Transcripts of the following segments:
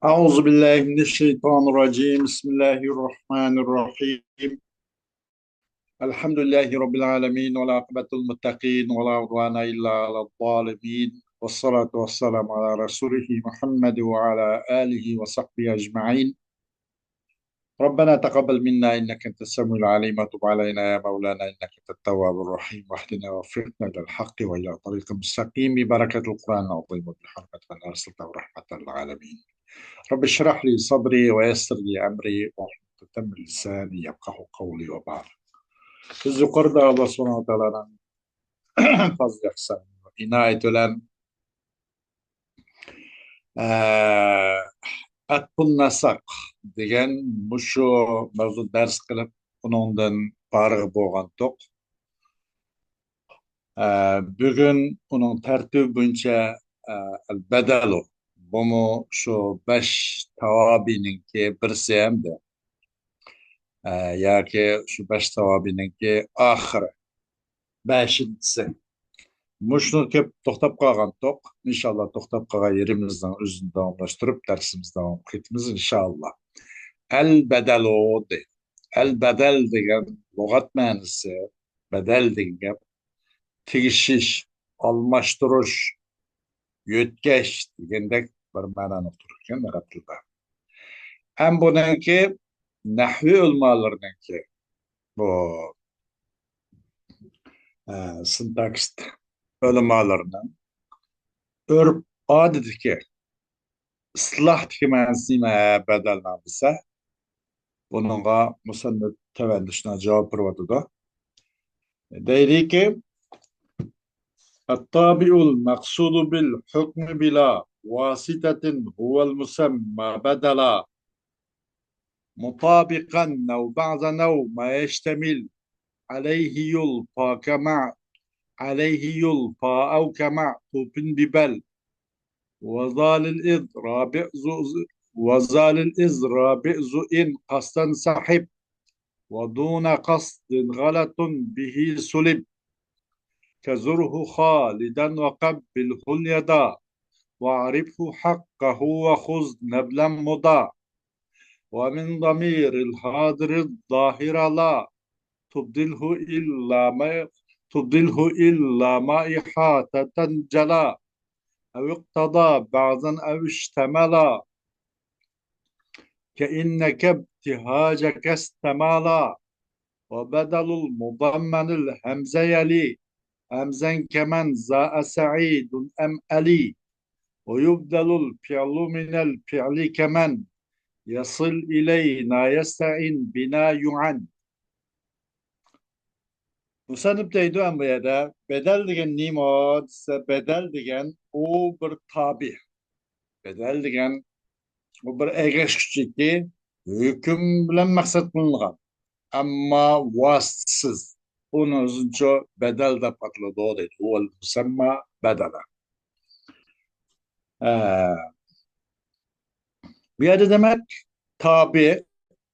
أعوذ بالله من الشيطان الرجيم بسم الله الرحمن الرحيم الحمد لله رب العالمين والعاقبة للمتقين ولا عدوان إلا على الظالمين والصلاة والسلام على رسوله محمد وعلى آله وصحبه أجمعين. ربنا تقبل منا إنك أنت السميع العليم وتب علينا يا مولانا إنك أنت التواب الرحيم واهدنا ووفقنا إلى الحق وإلى طريق مستقيم ببركة القرآن العظيم وبحرمة من أرسلته ورحمة للعالمين. رب اشرح لي صدري ويسر لي أمري واحلل عقدة من لساني يفقه قولي وبعد. Biz yukarıda Allah subhanahu wa ta'ala'nın fazla ihsanı ve inayet olan eee Atbun Nasak degan şu mavzu ders qilib uningdan farg'i bo'lgan to'q. Bugun uning tartibi bo'yicha al-badalu bunu şu 5 tavobiningki birisi hamda yoki shu 5 tavobiningki oxiri beshinchisi. Mushnu kep to'xtab qolgan to'q. Inshaalloh to'xtab qolgan yerimizdan o'zini davomlashtirib darsimizni davom etamiz inshaalloh. Al-badalu deydi. Al-badal degan lug'at ma'nosi badal degan gap tegishish, almashtirish, yo'tkash degandek bir ma'noni turgan arab tilida. Ham buniki nahviy ulmolarniki bu sintakst ulmolarning örp adetdeki ıslahtaki ma'nosi badaldan bilsa bununla musannif tevellüşüne cevap verdi. Deydi ki الطابع المقصود بالحكم بلا واسطة هو المسمى بدلا مطابقا أو بعض نوع ما يشتمل عليه يلقى كمع عليه يلقى أو كمعطوف ببل وظال الإذ رابع وظال الإذ رابع إن قصدا سحب ودون قصد غلط به سلب كزره خالدا وقبله اليدا واعرفه حقه وخذ نبلا مضى ومن ضمير الحاضر الظاهر لا تبدله إلا ما إحاطة جلا أو اقتضى بعضا أو اشتملا كإنك ابتهاجك استمالا وبدل المضمن الهمزة يلي همزا كمن زاء سعيد أم ألي ويبدل الفعل من الفعل كمن يصل إلينا يستعين بنا يعن. Musanıp deydi ama ya da bedel degen nima dese bedel degen o bir tabi. Bedel degen o bir egeşkiçki hüküm bilen maksat kılıngan. Ama vasıtsız. Onun özünce bedel de patladı o deydi. O musamma bedela. Bir yerde demek tabi.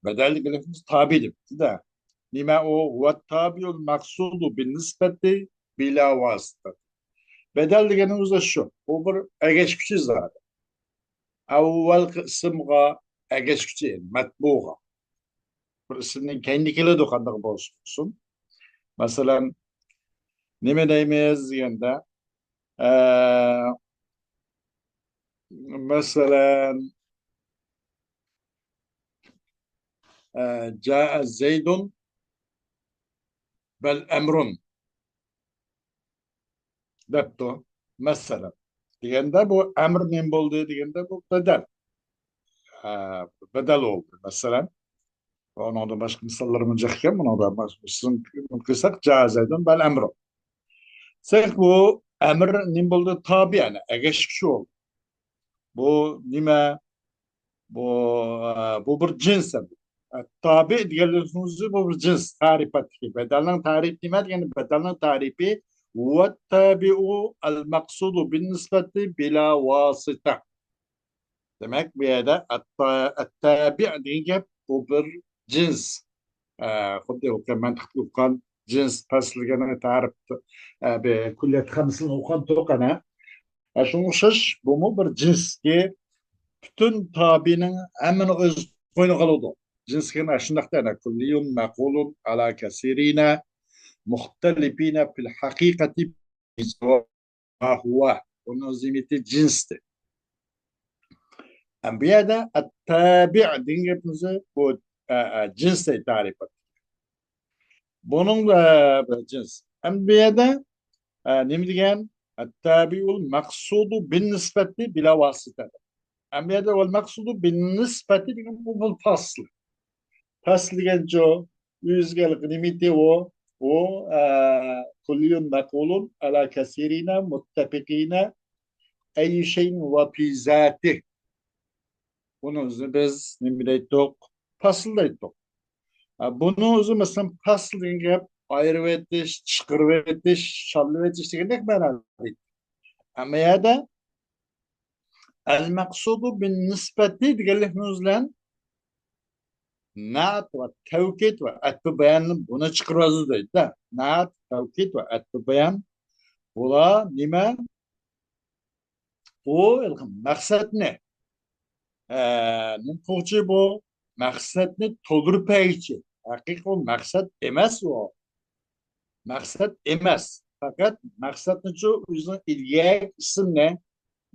Bedel degen tabidir. De. Nima o huve tabiul maksudu bin nispeti bila vasıta. Bedel degenimiz de şu. O bir egeçkiçi zaten. Evvel kısımga egeçkiçi, metbuğa. Bir isimnin kendikiyle dokandığı olsun. Mesela nime deymeyiz diyende mesela Câe Zeydun bel emrun depto. Mesela diyende bu emr min buldu diyende bu bedel. Bedel oldu mesela. Onun da başka misallarımı çekeyim. Onu da kısak Câe Zeydun bel emrun. Sen bu emir nim buldu tabi yani. Egeşik şu oldu. Bu nime bu bu bir cins. Tabi diyorsunuz bu bir cins tarifat ki. Bedelin tarif demek yani bedelin tarifi ve tabi'u el maksudu bin nispeti bila vasıta. Demek bir yerde tabi deyince bu bir cins. خد وكمان وكان جنس فصل جنا تعرف بكلية خمس وكان توقنا عشان مشش بمو بر جنس كي Bütün tabinin hemen öz koyunu kalıdı. Cinsken aşındaktan kulliyun mekulun ala kesirine muhtelifine fil hakikati ma huwa. Onun zimiti cinsti. Enbiyada tabi' dinlepimizi bu cinsle tarif et. Bunun da cins. Enbiyada ne diyen tabi'ul maksudu bin nispeti bila vasıta. Enbiyada vel maksudu bin nispeti bu faslı. Faslı genco yüzgelik limiti o kulliyun mekulun ala kesirine muttefekine ey şeyin ve fi zatih. Bunu biz ne bileydik? Fasıl ettik. Bunu özü mesela fasıl deyince ayrı vetiş, çıkır vetiş, şallı vetiş demek ben ama ya da el maksudu bin nispeti diyelim naat ve tevkid ve etbi beyan buna çıkırızı değil de naat, tevkid ve etbi beyan bula nime o maksat ne? Nimfuçi bu maksat ne? Toldur peyçi. Hakik o maksat emez o. Maksat emez. Fakat maksat ne şu yüzün ilgiye isim ne?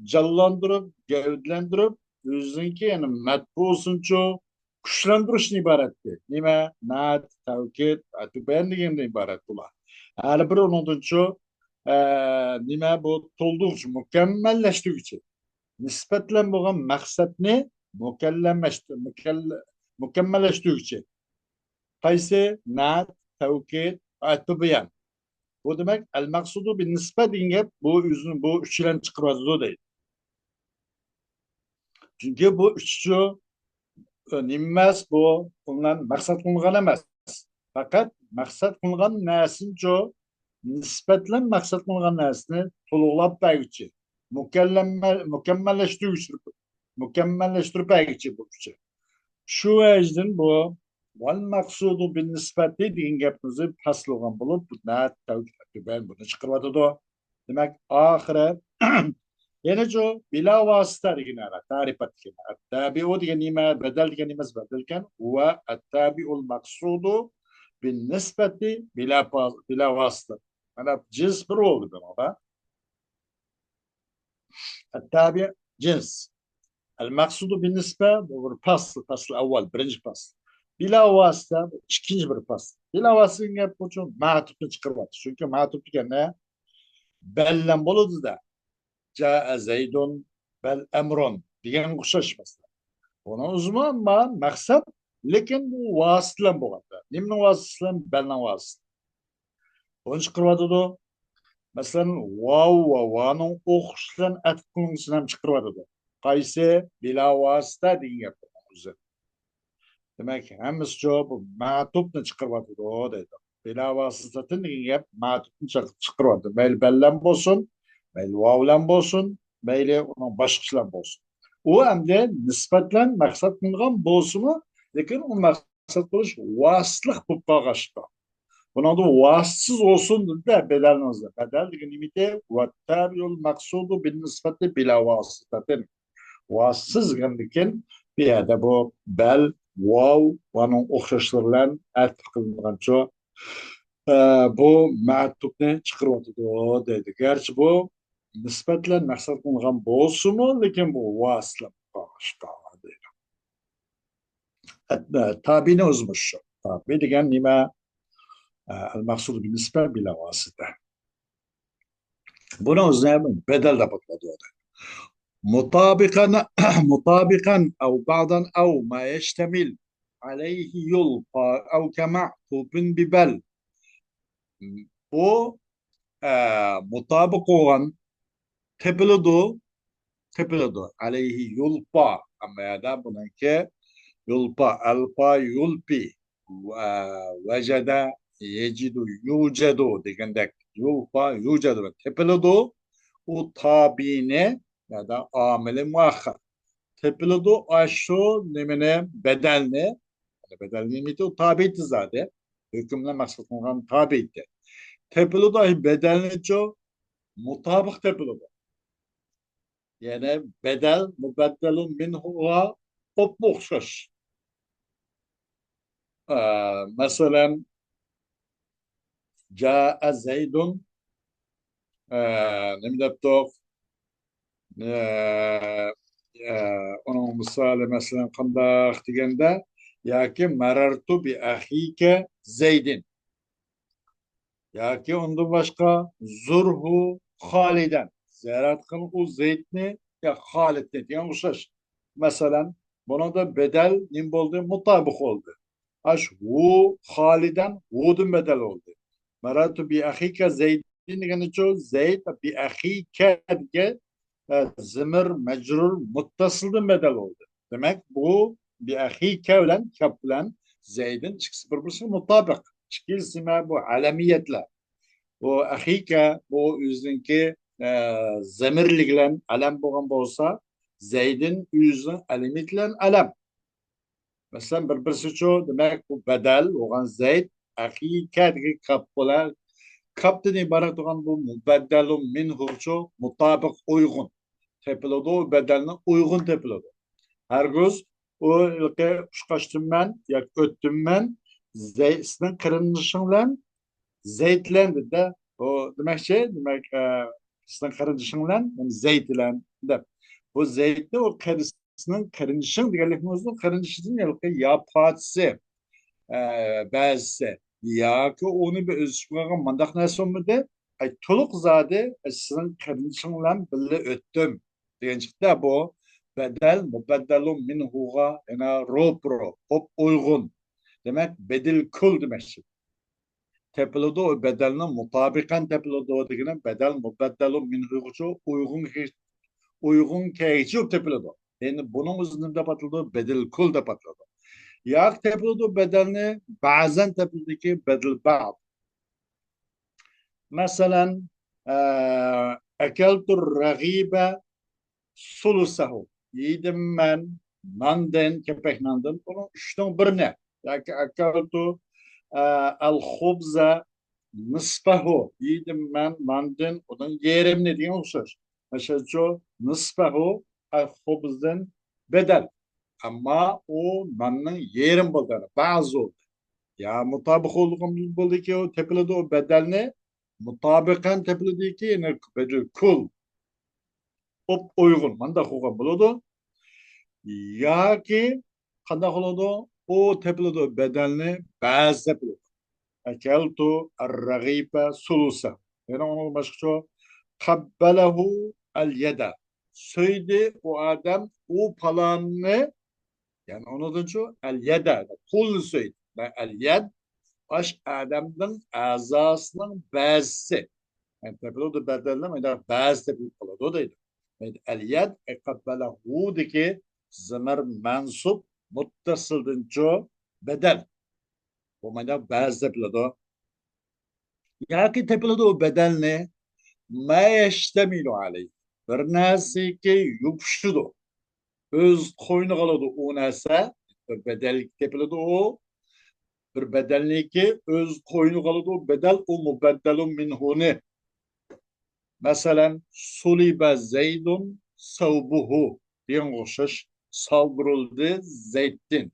Canlandırıp, gövdlendirip, yüzünki yani matbusuncu kuşlandırışın ibaretti. Nime? Naat, tevkid, atibayan degenden ibaret bular. Her bir onun şu nime bu tolduğu mükemmelleştiği için. Nispetle bo'lgan maqsadni mukammalashtiruvchi qaysi nat tavkid atbiyan bu demak al maqsudu bin nisba degan gap bu o'zini bu uchdan chiqaradi deydi chunki bu uchchu nimmas bu undan maqsad qilingan emas faqat maqsad qilingan narsincho nisbatlan maqsad qilingan narsani to'liqlab beruvchi mükemmelleştiruvchi mükemmelleştirib beruvchi bo'luvchi shu vajdan bu val maqsudu bin nisbati degan gapimizni pastlag'an bo'lib ben buni chiqaryotidi demak oxiri yana shu bila vosita degan tarif etgan tabiu degan nima badal degan emas badal ekan va tabiul maqsudu bin nisbati bila vosita mana jins bir bo'ldi bunaqa التابع جنس المقصود بالنسبة فصل أول برنج فصل بلا واسطة ikinci bir fasl bila vasıta gap uchun ma'tufni chiqaryapti chunki ma'tuf deganda bellan bo'ladi-da jaa zaydun bal amrun degan o'xshashmas buni uzma maqsad lekin bu vasitlar bo'ladi nimni vasitlar bellan vasita buni chiqaryapti Mesela vav ve va'nın o'qishdan atf qilinishini ham chiqaryotidi qaysi bila vosita degan gap o'zi demak hammasi javob ma'tubni chiqaryotidi deydi bila vositatin degan gap ma'tubni chiqaryotdi mayli ballan bo'lsin mayli vovlan bo'lsin mayli uning boshqachalar bo'lsin u hamda nisbatan maqsad qilingan bo'lsinmi lekin u maqsad qilish vositlik bo'lib qolgan buna da vasıtsız olsun dedi de bedelinize. Bedel limite ve tabiul maksudu bin nispeti bila vasıtatin. Vasıtsız gendikin bir yerde bu bel, vav, onun okşaşlarıyla ertif kılıngan çoğu. Bu ma'tubni chiqaryotidi dedi. Gerçi bu nisbatla maqsad qilingan bo'lsin-mu, lekin bu vasitlar boshqa deydi. Tabini o'zimiz shu. Tabi degan nima? المقصود بالنسبة بلا واسطة بنا وزنامن بدل ده بطلع مطابقا مطابقا أو بعضا أو ما يشتمل عليه يلقى أو كمعطوب ببل bu mutabık olan tepelidu aleyhi yulpa ama ya da bununki yulpa alpa yulpi vecede yecidu yucedu degandek yulpa yucedu tepelidu o tabine ya da ameli muakhar tepelidu aşu nemine bedelne bedel nimeti o tabiyeti zaten hükümle maksat olan tabiyeti tepelidu bedelne çok mutabık tepelidu Yani bedel mubeddelun minhuga o'xshash. Mesela jaa zaydun nima debdik? Onun misali mesela qandaq deganda yoki marartu bi ahika zaydin yoki undan boshqa zurhu Xolidan ziyorat qil u Zeydni ya Xolidni degan o'xshash. Masalan, buna da bedel nim bo'ldi? Mutobiq oldu. Ash hu Xolidan hudan bedel oldu. Marartu bi ahika zaydin degani chu Zayd bi ahika degan zimir mecrur muttasıldan bedel oldu. Demek bu bir ahike bilen kap bilen Zeyd'in ikisi birbirine mutabık. İkisi bu alemiyetle. Bu ahike bu yüzünki zemirliklen alem boğan bolsa Zeyd'in yüzün alemitle alem. Mesela birbirisi şu demek bu bedel olan Zeyd ahike gibi kap bilen kaptan ibaret olan bu mübeddelun minhu şu mutabık uygun. Tepiladi o bedeline uygun tepiladi. Her göz o ilki uçkaçtım ben, yak öttüm ben, sizin kırınışın bilen zeytlendi de o demek sizin kırınışın bilen yani zeytlendi de bu zeytli o karısının kırınışın diğerlikimizin kırınışının ilki yapatsı bazısı ya ki onu bir özgürlüğün mandak nasıl mı de ay tuluk zade sizin kırınışın bilen bile öttüm diyençikte bu bedel mubeddelun minhuga ena ropro hop uygun demek bedel kul demek. Tepelede o bedelinin mutabikan tepelede o degine bedel mubeddelun minhuga uygun keyci yok tepelede. Yani bunun üzerinde patladı bedel kul da patladı. Yak tepelede bedelini bazen tepeledeki bedel ba'd. Mesela ekeltur ragibe sulusahu. Yedim ben nanden kepek nanden. Bunun üçten birine. Yani akaltu al khubza nisfahu. Yedim ben nanden. Onun yerim ne diye söz. Mesela şu nisfahu al khubzdan bedel. Ama o nanın yerim buldu. Bazı oldu. Ya mutabık olduğumuz buldu ki o tepeledi o bedelini mutabikan tepeledi ki yine bedel kul. Op uygun. Manda hukuka buludu. Yoki qanday qiladi u tepiladi bedelni ba'zi tepiladi akaltu ar-raghiba sulusa yana uni boshqacha qabbalahu al-yada so'ydi u odam u palonni yani unudan shu al-yada qo'lni so'ydi al-yad osh odamning a'zosining ba'zisi yani tepiladi bedelni ba'zi tepilib qoladi deydi el-yed ekabbelahu zımır mensup muttasıldın ço bedel. Bu mana bazı tepilado. Ya ki tepilado o bedel ne? Ma yeştemilu aleyh. Bir nasi ki yupşudu. Öz koyunu kaladı o nasa. Bir bedel tepilado o. Bir bedelni ki öz koyunu kaladı o bedel o mubeddelun minhuni. Mesela sulibe zeydun savbuhu diyen koşuş saldırıldı zeytin.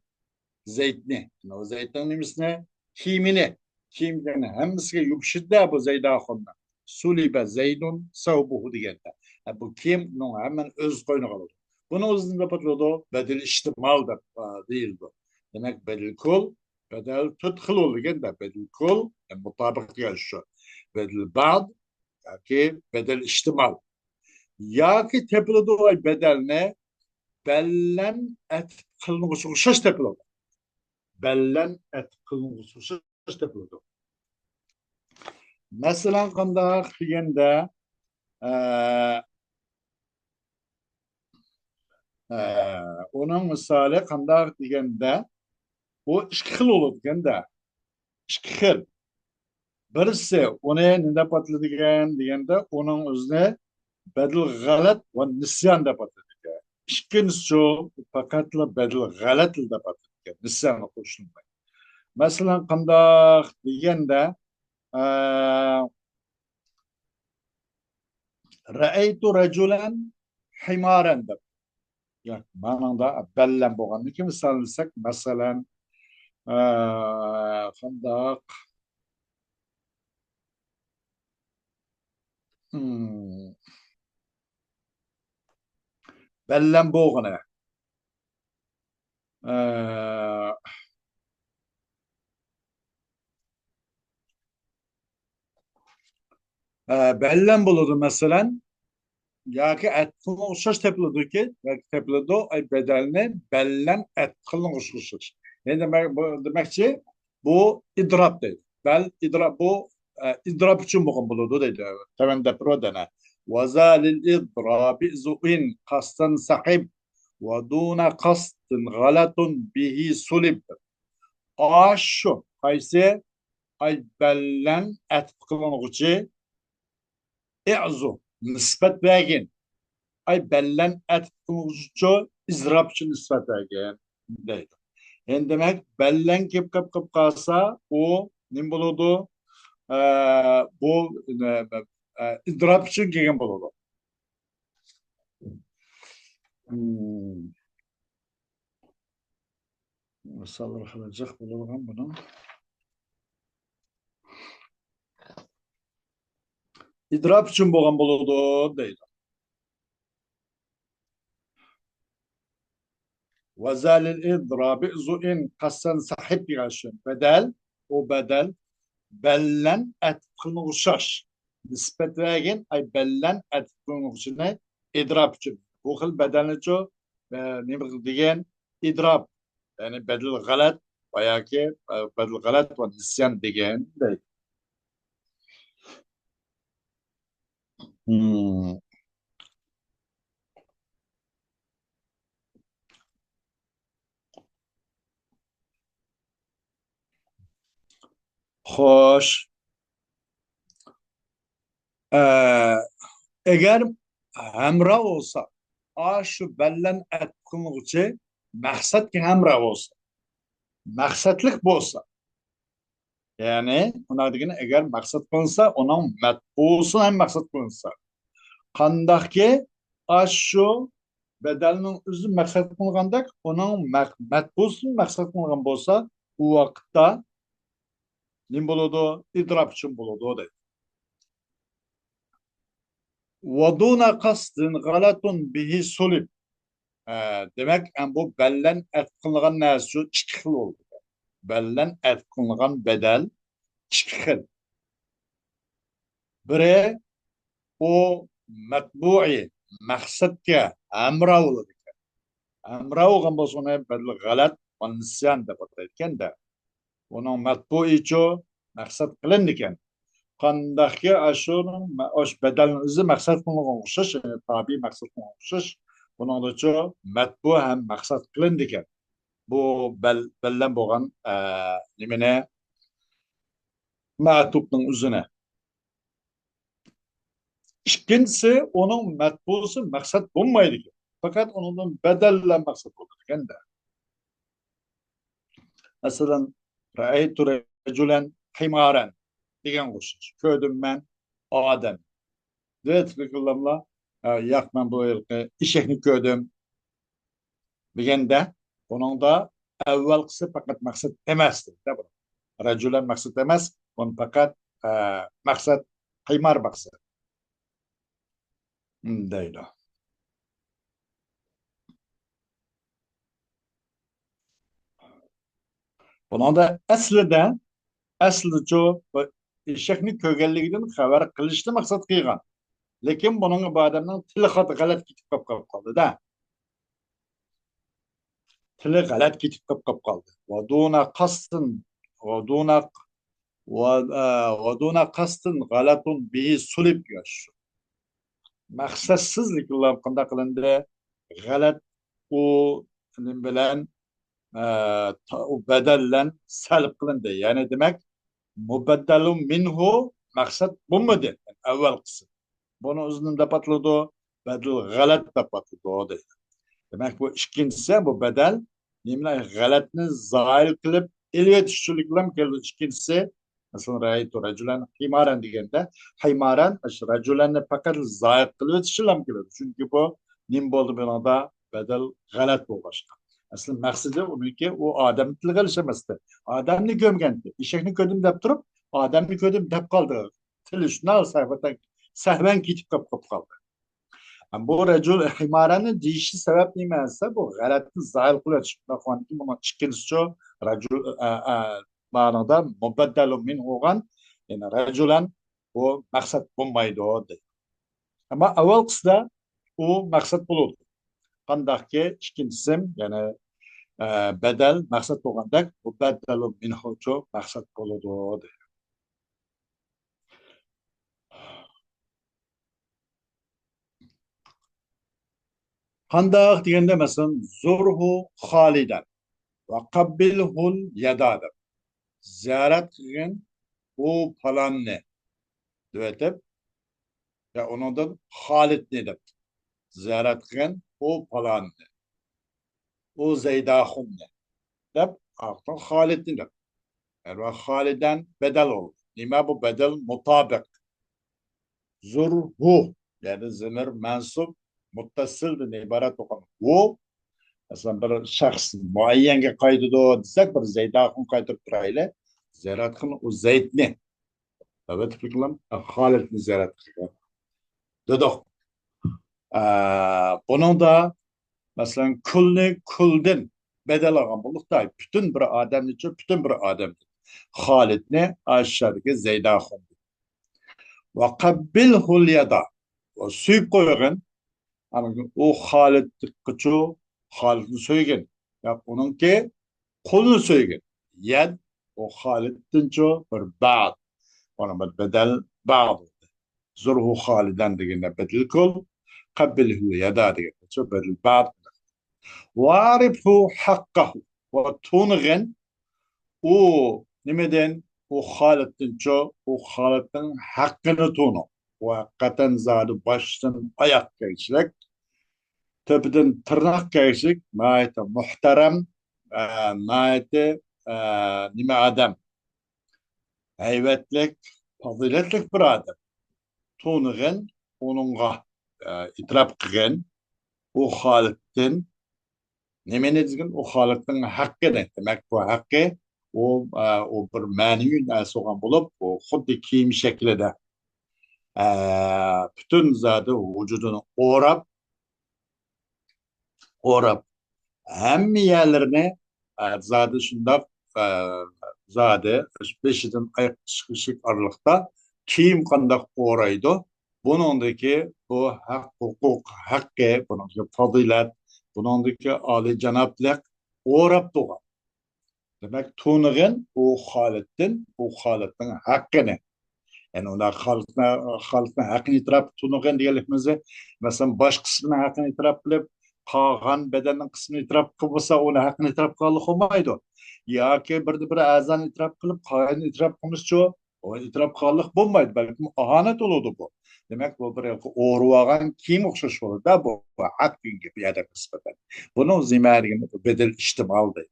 Zeytni. O zeytin nemisine kimine. Kimine hemsi yükşidde bu zeyda khonna. Sulibe zeydun savbuhu diyen. Bu kim? Hemen öz koyunu kalır. Bunu uzun patladı. Bedel iştimal da değil bu. Demek bedel kul bedel tudkhil olgen de bedel kul mutabık gel şu. Bedel ba'd ki bedel iştimal. Ya ki tepelede o bedel ne? Bellen et kılınışı şaş tepelede. Bellen et kılınışı şaş tepelede. Mesela kanda degende onun misali kanda degende o iki xil olur degende. İki xil. Birisi onu ne patladı degende onun özüne bedel galat ve nisyan da patladı. İkincisi fakatla bedel galat da patladı. Nisyan koşulmayı. Mesela kanda degende رأيت رجلا Himaren deb. Yani manada bellen bo'lgandan keyin misol alsak, masalan, qandoq hmm, bellen bo'lgani. Bellen bo'ladi masalan, yoki atqilni o'xshash tepiladi yoki tepiladi ay bedelni bellen atqilni o'xshash. Yani demakchi bu idrob deydi. Bel idrob bu idrob uchun bo'lgan bo'ladi deydi. Tavanda prodana. Vazalil idrobi zuin qasdan sahib va duna qasdin g'alatun bihi sulib. Aşu qaysi ay bellen atqilng'uchi i'zu nisbat bergin. Ay bellen atqilng'uchi izrobchi nisbat bergin deydi. Yani demek bellen kip kalsa o ne buludu? Bu idrap için gelgen buludu. Hmm. Misallar kılacak bulungan bunu. İdrap için boğan buludu deydi. Vezalil idrabi zu'in kassen sahip yaşın. Bedel, o bedel bellen etkin uşaş. Nispet vergin ay bellen etkin uşine idrap için. Bu hıl bedelini ço ne diyen idrap. Yani bedel galat veya ki bedel galat ve nisyan diyen değil. Hmm. Hoş. Ee, eğer hamra olsa, şu bellen etkinlikçi maksat ki hamra olsa, maksatlık olsa, yani ona degene eğer maksat kılınsa, onun metbusu hem maksat kılınsa. Kandak ki şu bedelinin özü maksat kılıngandak, onun metbusu maksat kılıngan olsa, o vakitte ne buludu? İdrap için buludu dedi. وَدُونَ قَصْدٍ غَلَطٌ بِهِ سُلِبْ. Demek yani bu bellen etkinliğin nesi? İki xil oldu. Bellen etkinliğin bedel iki xil. Biri o metbu'i maksatga amra oldu. Amra olgan bolsa ona bedel galat ve nisyan deb atayotgan da. Onun metbu'i ço maksat qilindi ekan. Qandaqki ashurun osh bedelning o'zi maqsad qilgan o'xshash, tabiiy maqsad qilgan o'xshash. Buningdacha matbu ham maqsad qilindi ekan. Bu bellan bo'lgan nimani ma'tubning o'zini. Ikkinchisi uning matbusi maqsad bo'lmaydi ekan. Faqat undan bedellan maqsad bo'ladi ekanda. Masalan, ra'aytu rajulan himaran degan o'xshash. Ko'rdim men odam. Evet, kullanımla yakman bu yılki işekni gördüm. Bigende onun da evvel kısı fakat maksat demezdi. Tabi. Racülen maksat demez. Onun fakat maksat kıymar maksat. Değil o. Bunun da aslı çoğu işekni kögelliğinin haber kılıştı maksat kıygan. Lekin bunun bu adamın tili galat gitip kaldı da. Tili galat gitip kaldı. Ve duna kastın ve duna ودون قصد غلط به صلب yaş. Maksatsızlıkla kanda kılındı galat o bilen o bedellen salb kılındı. Yani demek mubeddelun minhu maksat bu mudur? Yani evvel kısım. Bunu uzununda patladı. Bedel galat da patladı o da. Demek bu ikincisi bu bedel nimle galatını zahil kılıp ilvet işçilikle keldi ikincisi. Mesela raytu raculen himaran degende himaran raculenni fakat zahir kılıp işçilam keldi. Çünkü bu nim bo'ldi bunda badal g'alat bo'lgan. Asli maqsadi uniki u odamni tilga ilishmasdi. Odamni ko'mgandi. Eshakni ko'rdim deb turib, odamni ko'rdim deb qoldi. Tili shunday sahvan ketib qoldi. Bu racul himarani deyishi sabab emassa bu g'alatni zahil qilish. Shunaqangi buni ikkinchisi racul ma'noda mubaddalun min bo'lgan, ya'ni rajulan bu maqsad bo'lmaydi deydi. Ammo avval qisda u maqsad bo'ladi. Qandaqki ikkinchisi ya'ni bedel maqsad bo'lganda mubaddalun minhu maqsad bo'ladi deydi. Qandaq deganda masalan zurhu xolidan va qabbilhul yadada. Ziyaret qilgin u palanni deb ya onundan Halid ne deb. Ziyaret qilgin u palanni. U Zeydahunni deb artık Halid ne deb. Yani Halid'den bedel olur. Nima bu bedel mutabık. Zurhu yani zemir mensup muttasıldan ibaret olan o mesela bir şahs muayyenge kaydıdı desek bir Zeydahun kaydırıp durayla ziyaret kılın o Zeyd ne? Evet fikirlam Halid'ni ziyaret kılın. Dedik. Bunun da mesela kulni kuldin bedel alan bulduk da bütün bir adem için bütün bir adem. Halid ne? Aşağıdaki Zeydahun. Ve kabbilhul yada. O suyup koyun. Ama o Halid kıçı Halid'ni söygen. Ya onunki kulunu söygen. Yed o Halid'in ço bir ba'd. Ona bir bedel ba'd. Zurhu Halid'den degine bedel kul. Kabbilhu yada degine ço bedel ba'd. Varifhu hakkahu. Ve tunğen o nimeden o Halid'in ço o Halid'in hakkını tunu. Ve hakikaten zadı baştan ayak geçerek tepeden tırnak geçik, nayete muhterem, nayete nime adam, heyvetlik, faziletlik bir adam. Tuğunğun, onunla itiraf kıgın, o Halid'in, nime ne dizgin, o Halid'in hakkı ne? Demek bu hakkı, o bir menüyün soğan bulup, o xuddi kiyim şeklinde, bütün zadı vücudunu orap, hem yerlerine zade şundak zade beşiden ayak çıkışık aralıkta kim kandak oraydı. Bunundaki bu hak, hukuk, hakkı, bunundaki fadilat, bunundaki âli cenaplık orap doğan. Demek tuğunun o Halid'in hakkını. Yani ona halkına hakkını itiraf tuğunun diyelimizde mesela baş kısmına hakkını itiraf bilip qolgan bedenin kısmını itiraf kılmasa ona hakkını itiraf kıllık olmaydı. Ya ki bir azan itiraf kılıp qolgan itiraf kılmışçı o itiraf kıllık olmaydı. Belki ahanet olurdu bu. Demek bu bir oruvagan kim okşaş olur da bu hak gün gibi ya da nispeten. Bunun zimarını bedel iştimaldı.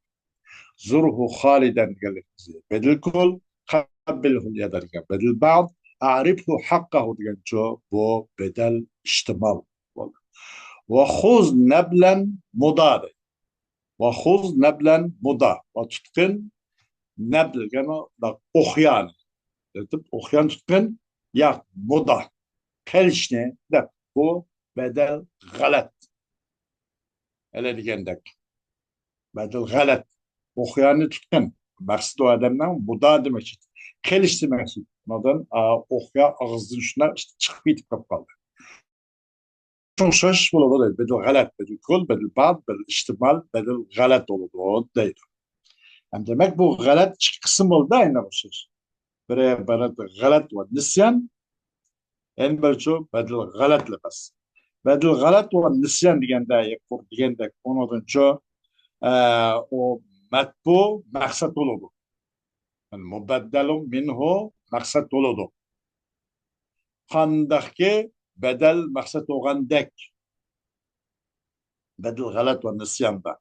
Zurhu haliden gelir. Bedel kul kabbilhul yadar bedel ba'd a'rifhu hakkahu diyen bu bedel iştimal. وخذ نبلا مضاد وخذ نبلا مضاد وتتقن نبل كما أخيان تب أخيان تتقن يا مضاد كلشني ده bu bedel galet öyle diyendek bedel galet okuyanı tutkan maksud o adamdan muda demek için keliş demek için ondan okuya ağzının şuna işte çıkıp gidip kaldı. شش ولا ضل بدل غلط بدل كل بدل بعض بدل اشتمال بدل غلط olur değil. Hem demek bu غلط kısım oldu da aynı şey. Bir غلط ve nisyan en birçok bedel غلط lebas. Bedel غلط ve nisyan diyen de yapır diyen de ondan çok o matbu maksat oldu. Yani mubaddelun minhu maksat oldu. Kandaki bedel maksat olan dek. Bedel galat ve nisyanda.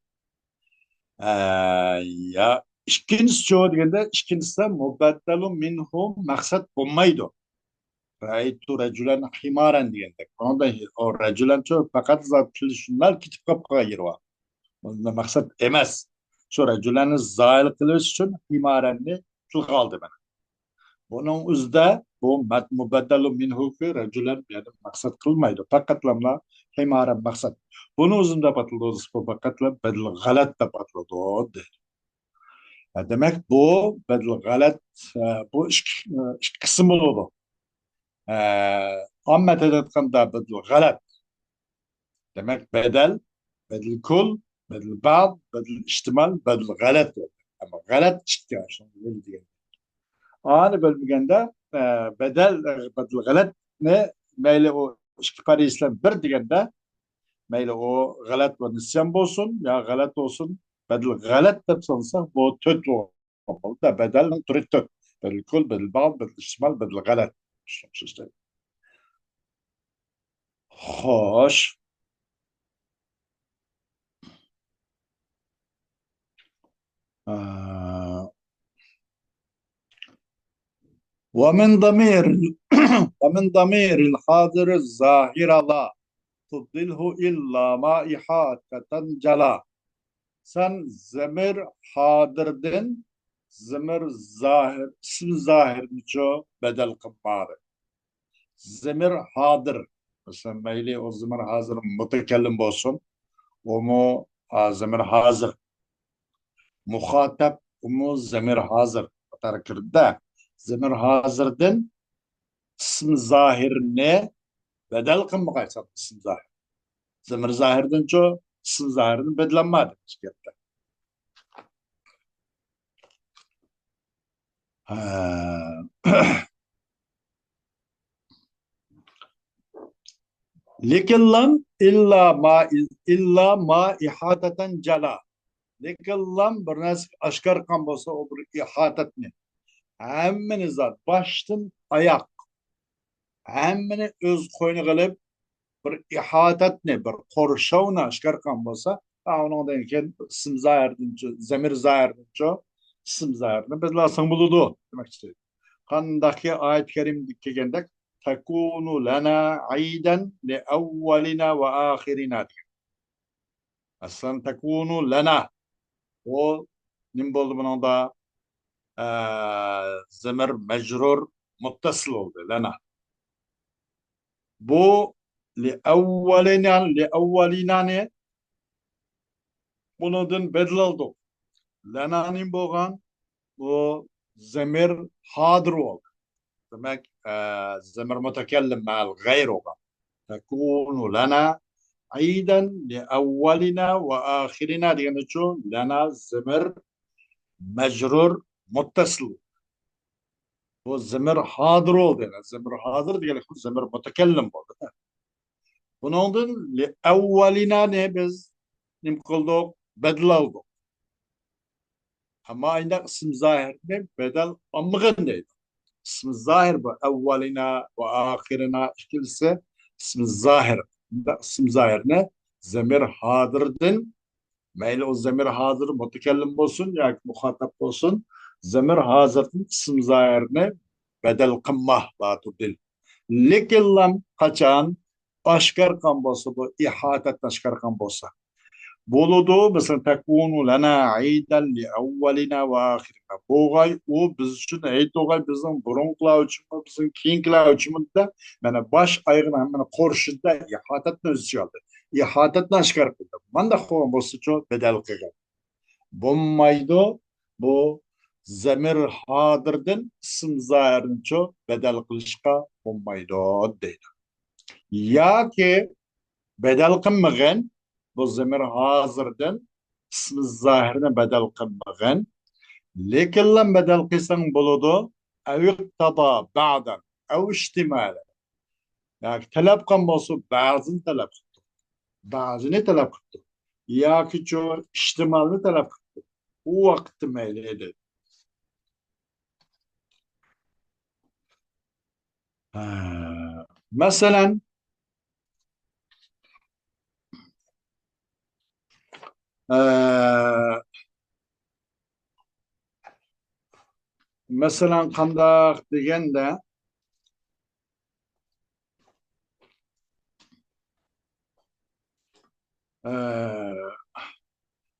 Ya ikincisi çoğu degende ikincisi mubaddelun minhu maksat olmaydı. Ra'aytu raculen himaren diyendek. Onu da o raculen çok fakat zaten şunlar kitap kapıya giriyor. Bunda maksat emez. Şu raculenin zahil kılış için himarenni tül kaldı ben. Bunun üzde bu mubeddelu minhu ki raculen yani maksat kılmaydı. Fakat lamla himaren maksat. Bunun üzerinde patladı. Bu fakatla bedel galet de patladı. Demek bu bedel galet bu iş kısım oldu. Amma tedetkan da bedel galet. Demek bedel, bedel kul, bedel ba'd, bedel ihtimal, bedel galet. Ama galet işte aşın diye. Ani bölmegende bedel galet ne meyle o işkipari İslam bir digende meyle o galet ve nisyan olsun ya galet olsun bedel galet de sansa bu töt o da bedel türü töt. Bedel kul, bedel ba'd, bedel ihtimal, bedel galet. İşte. Hoş. آه، ومن ضمير ومن ضمير الحاضر الظاهر لا تبدله إلا ما إحاطة جلا. Sen zemir hadirden zemir zahir, isim zahir niço bedel kıbbarı. Zemir hadir. Mesela meyli o zemir hazır mütekellim olsun. O mu zemir hazır. Muhatap o mu zemir hazır. Tarkırda zemir hazırden isim zahirine bedel kılmaya isim zahir. Zemir zahirden çoğu isim zahirin bedelenmedi. Lekin illa ma ihataten cala. Lekin bir nas aşkar kan bolsa o bir ihatatni. Hemmini zat baştan ayak. Hemmini öz koyunu kılıp bir ihatatni bir korşavna aşkar kan bolsa ondan keyin isim zahirden zemir zahirden isim zahirini bedlasın buludu demek istedim. Kandaki ayet-i kerim dikkegendek tekunu lena ayden li evvelina ve ahirina diyor. Aslan tekunu lena o nim boldu bunun da zemir mecrur muttasıl oldu lena. Bu li evvelina ne? Bunun bedel oldu. Lena nim bolgan bu zemir hadır oldu. Demek zemir mutekellim ma'al gayr oldu. تكون لنا عيدا لأولنا وآخرنا دينا شو لنا زمر مجرور متصل هو الزمر حاضر دينا الزمر حاضر دينا الزمر متكلم بود bunun لأولنا ne biz nimkuldu bedel aldık ama aynı isim zahir ne bedel amgın değil isim zahir bu evvelina ve ahirina ikilisi isim zahir isim zahir ne zemir hadırdın meyli o zemir hazır mutekellim olsun ya muhatap olsun zemir hazırın isim zahirine bedel kımmah batı dil. Lekin lam kaçan aşkar kan bolsa bu ihatet aşkar kan bolsa. Buludu mesela tekunu lana aydan li evvelina ve ahirina. Boğay o biz için ayet oğay bizim burunkla uçumu bizim kinkla uçumunda yani baş aygına hemen korşunda ihatet ne özü aldı. İhatet ne aşkar kıldı. Man da kovan bolsa çok bedel kıldı. Bommaydı bu zemir hadirden isim zahirin çok bedel kılışka bommaydı deydi. Ya ki bedel kılmağın bu zemir hazırdan isim zahirine bedel kılmağın lekin lan bedel kılsan buludu ev iktada ba'dan ev iştimale yani talep kan bolsa bazını talep kıldı. Bazını talep kıldı. Ya ki çoğu iştimalini talep kıldı. O vakti meyleydi. Mesela eee, mesela kandak degende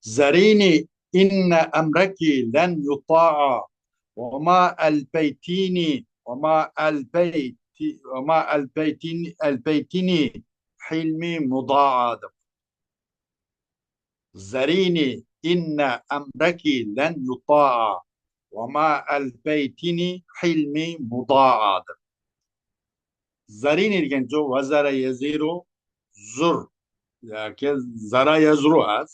زريني إن أمرك لن يطاع وما ألبيتيني وما ألبيتني حلمي مضاعف. زريني إن أمرك لن يطاع وما ألبيتني حلمي مضاعف. زريني الجنجو وزر يزيرو زر يعني zara yazruha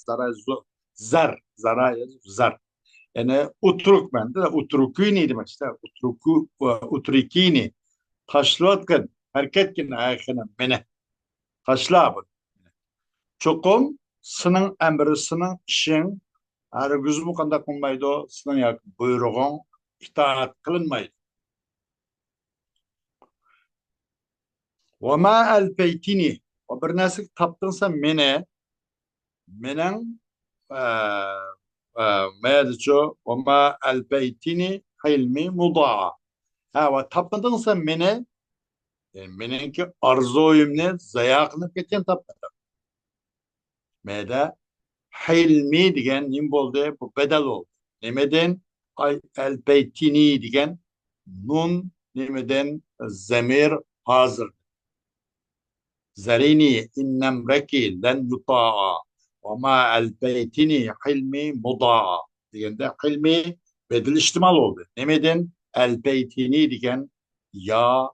zara yazru zar yani utruk ben de utrukini demek işte utrikini taşlatken hareketkin ayakına mene taşla bu çokum sının emri sının işin her gözümü kanda kılmaydı o sının yak buyruğun itaat kılınmaydı ve ma elpeytini o bir nasıl taptınsa menen مادجو وما البيتني حلمي مضاعف ha ve tapmadınsa mene menenki arzoyumne zayakını keten tapmadı. Mede hilmi diyen nim boldu bu bedel oldu. Nemeden ay elbeytini diyen nun nemeden zemir hazır. Zerini innem reki len yuta'a ve ma elbeytini hilmi muda'a diyen de hilmi bedel iştimal oldu. Nemeden elbeytini diyen ya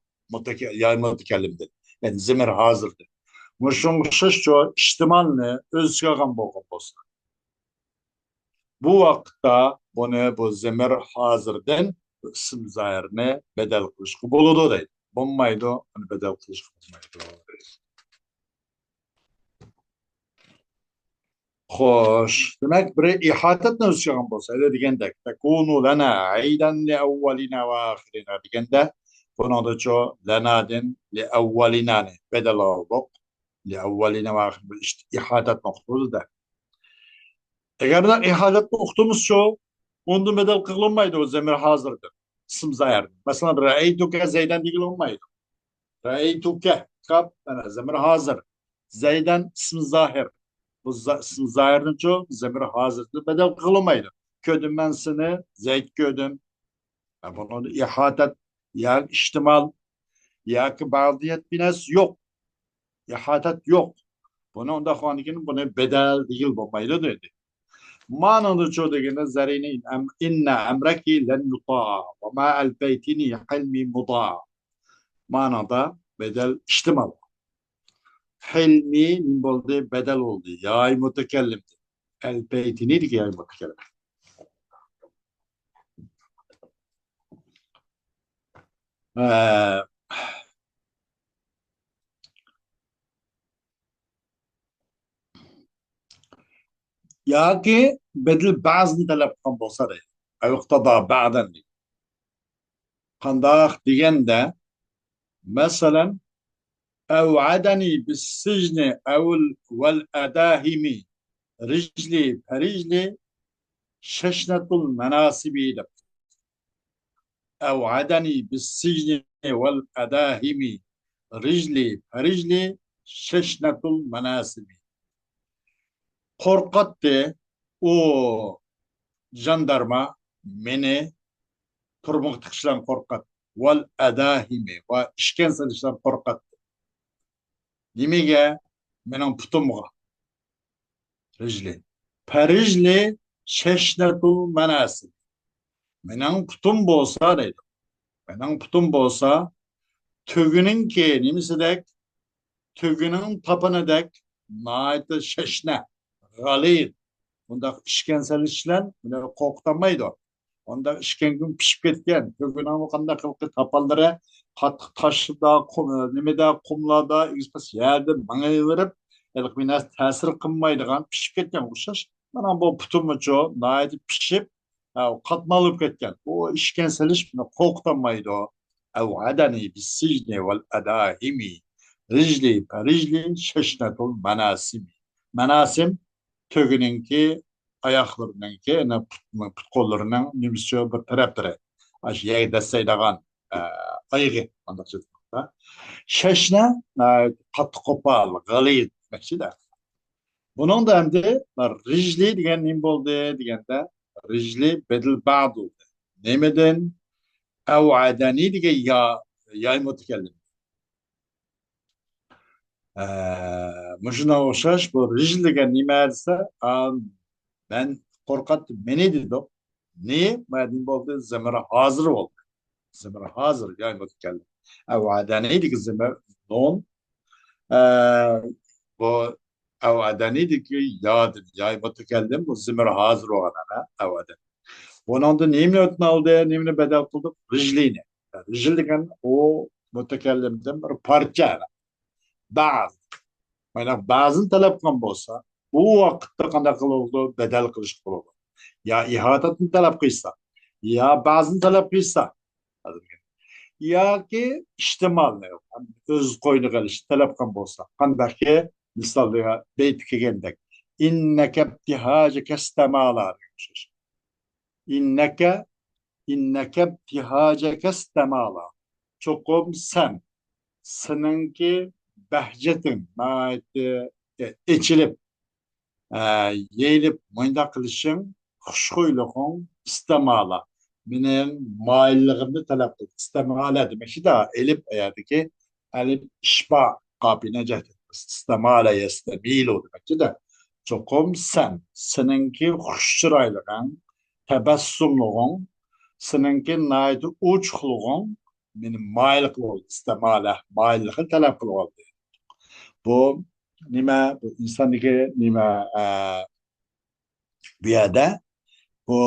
mütekellimdir. Yani zemir hazırdır. Muşun şişço iştimalni özgagan boğun bolsa. Bu vakitte bu zemir hazırden isim zahirine bedel kılışkı buludu deydi. Bulmaydı, bedel kılışkı bulmaydı. خوش demek bir ihatet özgagan bolsa. Öyle digende tekunu lana aydan li evvelina ve ahirina digende bunu da ço lanadin li evvelina bedel olduk. Li evvelina ve ahirina işte ihatet noktalı da. Eğer de ihadet noktamız şu ondan bedel kılınmaydı o zemir hazırdır. İsim zahirdir. Mesela ra'eytuke zeyden digilunmaydı. Ra'eytuke kap zemir hazır. Zeyden isim zahir. Bu zahirden çok zemir hazırdı. Bedel kılmaydı. Ködüm ben seni, zeyt ködüm. Bunu ihatet, ya iştimal, ya ki bağdiyet bines yok. İhatet yok. Bunu onda kuanıkinin bunu bedel değil bulmaydı dedi. Manada çok degine zerini inne emreki len yuta'a ve ma elbeytini hilmi muda'a. Manada bedel iştimal. Hilmi min boldu bedel oldu. Yay mütekellimdi. Elbeytini dik yay mütekellim. Ee, ya ki bedel bazı talep kan bolsa da. Ay iktada ba'dan. Kandak diyen de mesela ev'adani bis sicni evl vel edahimi ricli pericli şeşnetul menasibiyle ev'adani bis sicni vel edahimi ricli pericli şeşnetul menasibi korkattı o jandarma beni turmuq tıkışlan korkat vel edahimi ve işkenselişten korkat nimege menin putumga ricli pericli şeşnetul menasib menin putum bolsa deydi menin putum bolsa tügünün ki nimisi tügünün tapını dek naiti şeşne galid bunda işkenselişlen koktamaydı onda işkengün pişip ketken tügünün o kanda kılkı tapalları taşıda nimede kumlada ispas yerde mangayıverip elik minas tesir kılmaydıgan pişip ketken uçaş bana bu putumu ço naiti pişip katmalıp ketken o işkenseliş koktamaydı o evadani bis sicni vel edahimi ricli pericli şeşnetul menasimi menasim tögününki ayaklarınınki put kollarının nimisi bir tarafları aş yey desteydagan aygı andak çetkanda şeşne katı kopal galit demekçi de Bunun da hem de rijli degan nim bo'ldi deganda rijli bedel ba'd bo'ldi. Nemadan? Avadani degan ya mutakallim. Muşuna o'xshash bu rijl degan nima desa, ben qo'rqatdim. Meni dedi. Ne? Madem bo'ldi zamir hozir bo'ldi. Zamir hozir ya mutakallim. Avadani degan zamir non. Bu evvedeniydi ki ya mutakellim bu zimir hazır olan evveden. Onun da nemini ötme oldu, nemini bedel kıldık, ricliğine. Ricil degen o mutakellimden bir parça. Bazı. Yani bazı talep kan bolsa, bu vakitte kanda kılıldı, bedel kılış kılıldı. Ya ihatatını talep kıysa, ya bazı talep kıysa, yoki ixtimal yok. O'z qo'yni qilish talab qilgan bo'lsa, qandaki misolga beyt kelgandek innaka ibtihajaka istamala demiş. innaka innaka ibtihajaka istamala cho'qim seninki bahjating ichilib yeyilib mo'ynda qilishing xushxo'ylig'ing istamala mening moyillig'imni talab qildi. Istamala demek de elif ayadiki elif işba kabine cehdet. İstamala yestemilu demek de çokum seninki xush chiroylig'ing, tabassumlig'ing, seninki naydi uçuklig'ing meni moyil qilib oldi. Istamala moyillig'ini talab qilib oldi. Bu nima? Bu insondagi nima bu yerda bu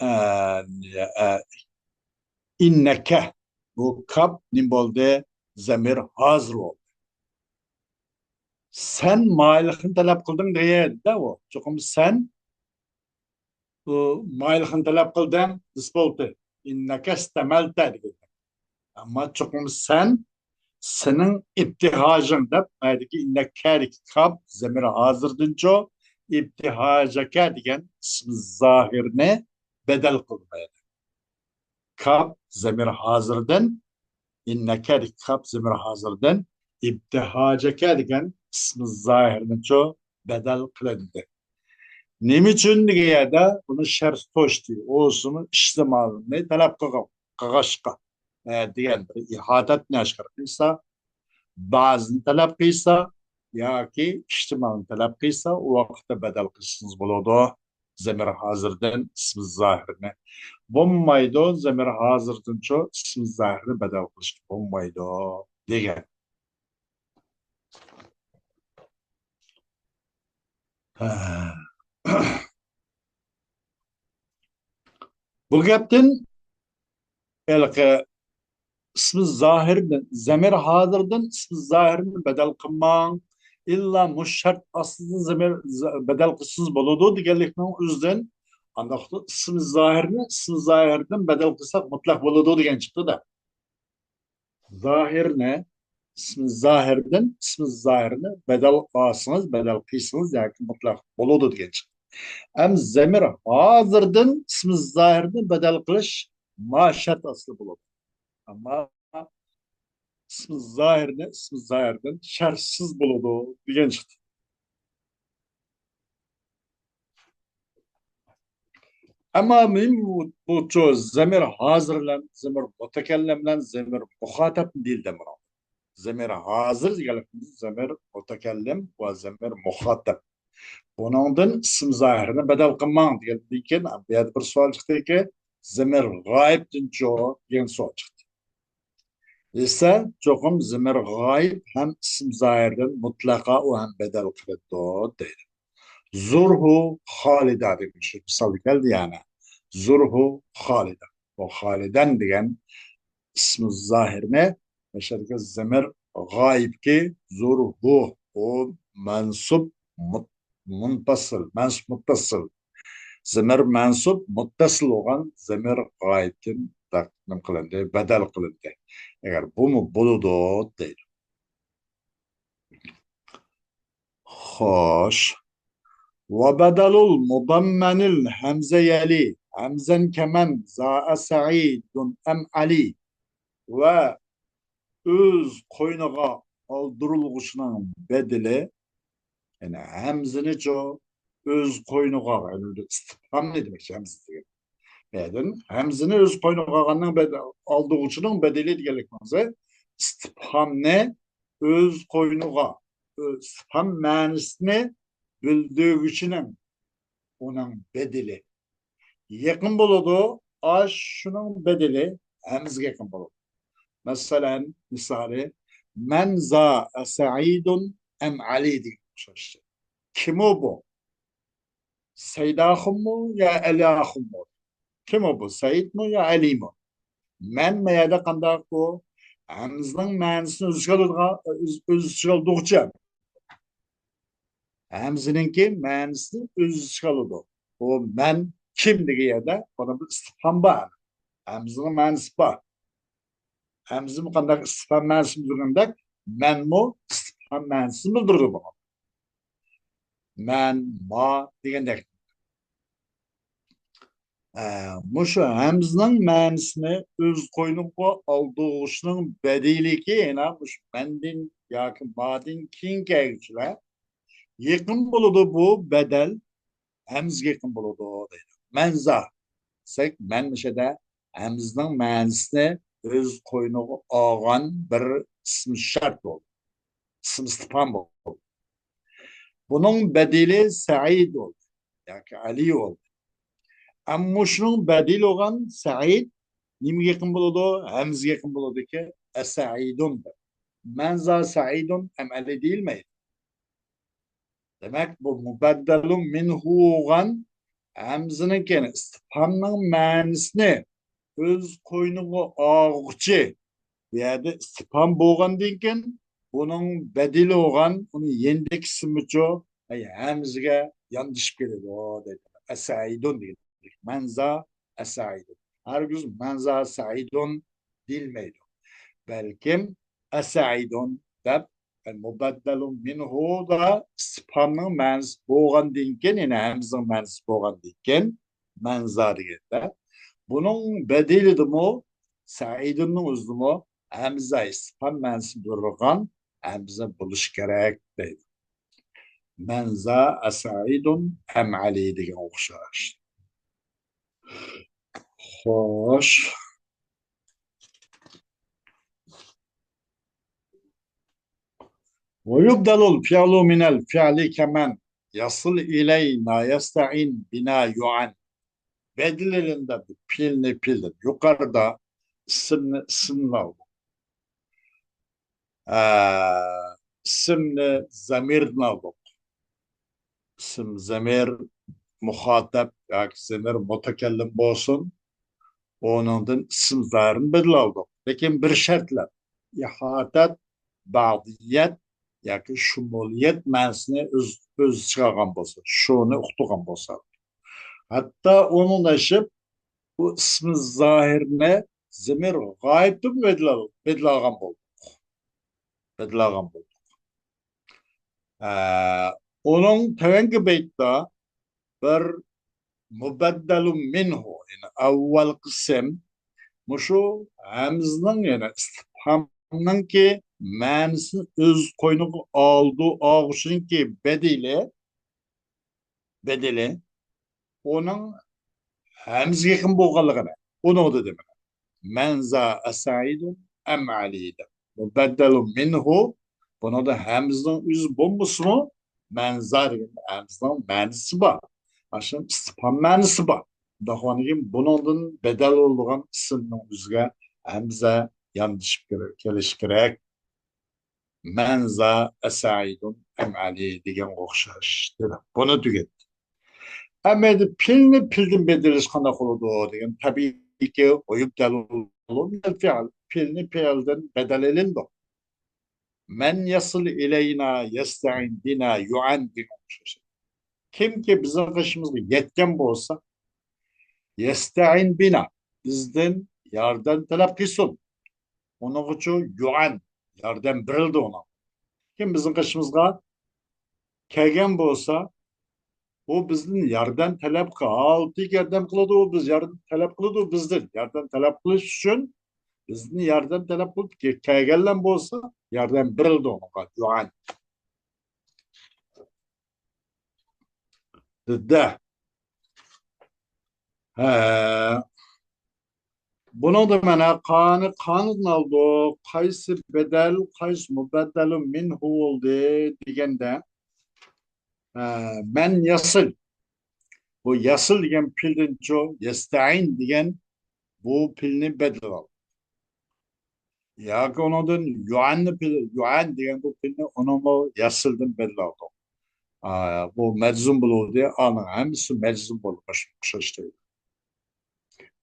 e, e, inneke bu kap nim bolde zamir hazır ol. Sen maylıkını talep kıldın diye de o. Çünkü sen bu maylıkını talep kıldın dispolte. İnneke istemelte dedi. Ama çünkü senin iptihacın da ki inneke kap zamir hazırdın ço iptihacaka diyen ismi zahirine bedel kılmaya. Kap zamir hazırdan inneke kap zamir hazırdan ibtihaceke degan ismi zahirini ço bedel kılındı. Nima uchun deganda buni shart to'shdi o'zini iste'molini talab qilishga degan bir ihodatni oshkor qilsa, ba'zini talab qilsa yoki iste'molni talab qilsa, u vaqtda badal qilishingiz bo'ladi. Zamir hozirdan ismi zohirini bo'lmaydi, zamir hozirdan cho ismi zohirini badal qilish bo'lmaydi degan. Bu gapdan ismi zahirden, zamir hazırdan ismi zahirini bedel kılman, illa muşşart aslında zamir bedel kılsız buludu digenlikten özden, andakta ismi zahirden bedel kılsak mutlak buludu digen çıktı da. Zahir ne? İsmi zahirini bedel alsınız, bedel kıysınız yani mutlak buludu digen çıktı. Hem zamir hazırdan ismi zahirini bedel kılış maşert aslı buludu. Ama ismi zahirden şersiz buludu degan chiqdi. Ama men bu zamir hozir bilan zamir mutakallim bilan zamir muxotab deyildi mana. Zamir hozir deganimiz zamir mutakallim va zamir muxotab. Buningdan ism zohirini badal qilmang degandan keyin bu yerda bir savol chiqdiki, zamir g'oyibdan degan savol chiqdi. esa cho'qim zamir g'oyib ham ism zohirdan mutlaqa u ham badal qiladi deydi. Zurhu Halida demiş. Misal geldi yani. Zurhu Halida. O Haliden diyen ismi zahirine meşerke zemir gayb ki zurhu o mensup muntasıl, mensup muttasıl. Zemir mensup muttasıl olan zemir gaybkin takdim kılındı, bedel kılındı. Eğer bu mu buludu değil. Hoş. وبدل المضمن الهمزة يلي همزا كمن زاء سعيد أم علي ve öz koynağa aldırılmışının bedeli Yani hemzini ço öz koynuğa yani istifham ne demek hemz degan. Yani hemzini öz koynuğa alganның aldığıçının bedeli deganlik ma'nosi. İstifham ne? Öz koynuğa. İstifham ma'nosini bildirgüçünün onun bedeli. Yakın buludu. Aş şunun bedeli hemzge yakın buludu. Mesela misali men za sa'idun em ali diye. Kim o bu? Seydahım mı ya Elahım mı? Kim o bu? Seyyid mi ya Ali mi? Men meyada kandak bu? Hamzının ma'nosini o'z ichiga oldiruvchi. Hamzininki ma'nosini o'z ichiga oladi. O men kim degan yerda buni bir istifhom bor. Hamzining ma'nosi bor. Hamzini qanday istifhom ma'nosini bildirgandek, menmu istifhom ma'nosini bildirdi bu. Men, ma degandek. Muşu hemzinin ma'nosini o'z qo'yniga oldirishning badiligi yana mush mandin yoki modin keyin kelguchilar yaqin bo'ladi bu badal hamzga yaqin bo'ladi deydi. Manza desak manmishada hamzning ma'nosini o'z qo'yniga olgan bir ism shart bo'ldi. Ism istifhom bo'ldi. Buning badili Said bo'ldi yoki Ali bo'ldi. Ammo shuning badil bo'lgan Said nimaga yaqin bo'ladi? Hamzaga yaqin bo'ladiki, as-saidun. Man za saidun am ali deyilmaydi. Demak, bu mubaddalun minhu bo'lgan hamzaning istifhomning ma'nosini o'z qo'yniga olg'uchi. Bu yerda istifhom bo'lgandan keyin buning badili bo'lgan uni yendik ismicho hamzaga yondashib keladi deydi. As-saidun deydi. Man za as-saidun. Hargiz manza saidun deyilmaydi. Balkim asaidun deb mubaddalun minhu da istifhomning ma'nosi bo'lgandan keyin yana hamzning ma'nosi bo'lgandan keyin manza deganda buning badilidimi saidunning o'zidimi hamza istifhom ma'nosi bo'lgan hamza bo'lishi kerak deydi. Manza asaidun ham ali degan o'xshash. Xo'sh. ويبدل الفعل من الفعل كمن يصل إلينا يستعين بنا يعن bedilinde pilni pildir. Yukarıda isimli aldı. İsimli zamirini aldık. İsim zamir muhatap yoki zamir mutakellim olsun. Onundan isim zahirini bedel aldık. Lekin bir şartla ihatat, ba'diyet yoki shumuliyet ma'nosini o'z ichiga olgan bo'lsa, shuni uqtirgan bo'lsa. Hatto onun aşıp bu ismi zahirine zemir gayipti mi bedelagan buldu. Bedelagan buldu. Onun tevenki beytta bir mubaddalun minhu yani avval kısım muşu hamzının yani istifhamının ki ma'nosini o'z qo'yniga olg'ushining ki bedeli onun hamzaga yaqin bo'lganligini uni dedim. Menza asaidun am alida. Mubaddalun minhu buna da hamzning o'zi bo'lmasmi? Menza degan hamzning ma'nosi bor. Aşım istifhom ma'nosi bor. Daxonigim buningdan bedel bo'lgan ismning o'ziga hamza yondashib kelish kerak. Menza asaidun am ali degan o'xshash dedi. Buni tugatdi. Ama pilni pilden bedeliş qanday qiladi degan tabiiyki o'yib dalil fi'l pilni fi'ldan bedel elindi. Men yasil ilayna yasta'in bina yu'an degan o'xshash. Kimki bizning qishimizga yetgan bo'lsa, yasta'in bina bizdan yordam talab qilsin. Uning uchun yu'an yordam berildi ona. Kim bizning qishimizga kelgan bo'lsa, o bizden yardım talep kıldı, yardım kıldı o biz yardım talep kıldı o bizden yardım talep kılış için bizden yardım talep kıldı ki kegellen bolsa yardım birildi ona duan. de. He. Bunu da mana kanun oldu. Kaysi bedel, kays mubeddelun minhu oldu degende. Men yasıl. Bu yasıl degen pilden çoğu, yesta'in degen bu pilni bedel al. Ya ki ondan yuan degen bu pilni onu mu yasıldan bedel aldı. Bu meczum bulur diye anı. Hemisi meczum bulur. Başka işte.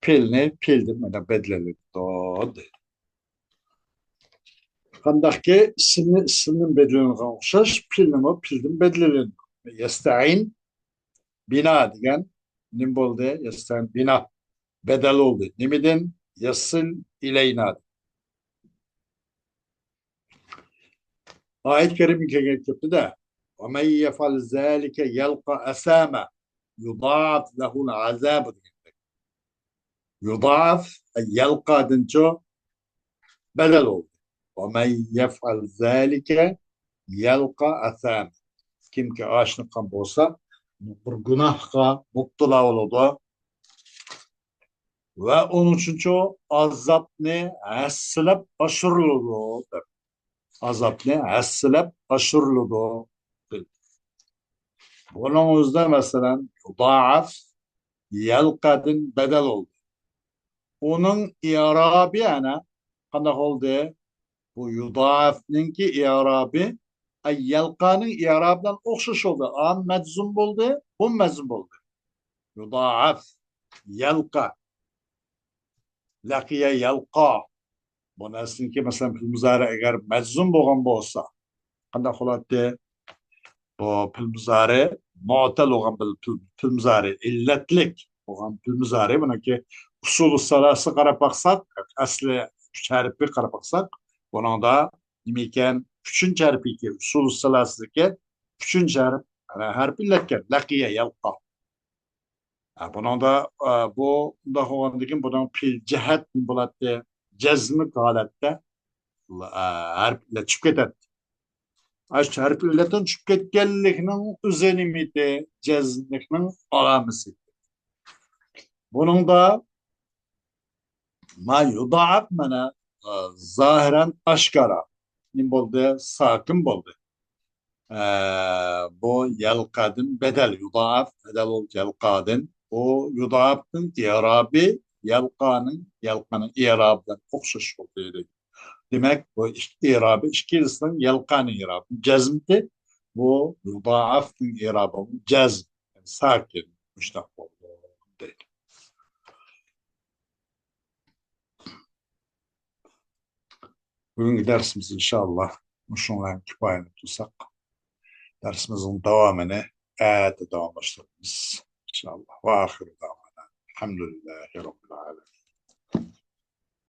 Pilni pildim. Mana bedeli. Doğru. Kandaki isminin bedeline okşaş, pilnimi pildim bedelerini. Yesta'in bina degen nim boldu? Yesta'in bina bedel oldu. Nimiden? Yasıl ileyna. Ayet-i Kerim yaptı da وَمَنْ يَفَعَلْ ذَٰلِكَ يَلْقَ أَثَامًا يُضَاعَفْ لَهُ الْعَذَابُ. Yudaaf yelkadın çok bedel oldu. وَمَنْ يَفْعَلْ ذَٰلِكَ yelka asam. Kim ki aşıkkan olsa bir günahka muttula oldu ve onun için çok azap ne hassilep aşırılıdı. Azap ne hassilep aşırılıdı. Bunun yüzden mesela yudaaf yelkadın bedel oldu. Onun i'rabi ana kandak oldu. Bu yudaafninki i'rabi ay yelkanın i'rabdan okşuş oldu. An meczum oldu, bu meczum oldu. Yudaaf yelka lakiye yelka. Bu neslinki mesela fil muzari eğer meczum bo'lgan bo'lsa qanday qiladi? Bu fil muzari mu'tal bo'lgan fil muzari illatlik bo'lgan fil muzari buniki usuli salasi qarab baksak asli üç harfi qarab baksak bunun da nima ekan 3 harfi ki usuli salasiki 3 harf harf illatgan laqiya yalqa. Bunun da bu da hoğandaki bunun pil cihet bo'ladi cezmi holatda harf ile çıkıp ketadi. Aş harf illetin çıkıp ketganligining o'zi nimidi cezmlikning alamisi. Bunun da ma yudaaf mana zahiren aşkara. Nim bo'ldi? Sakin bo'ldi. Bu yelkadın bedel yudaaf bedel ol yelkadın. O yudaafın i'rabi yelkanın i'rabından okşuş oldu. Demek bu i'rabi ikisinden yelkanın i'rabı cezmdi. Bu yudaafın i'rabı cezm. Yani sakin müştak oldu. Değil. Bugünkü dersimiz inşallah şunların kifayeni tutsak dersimizin devamını devam başlarız inşallah. Ve ahiru davana. Elhamdülillahi Rabbil alemin.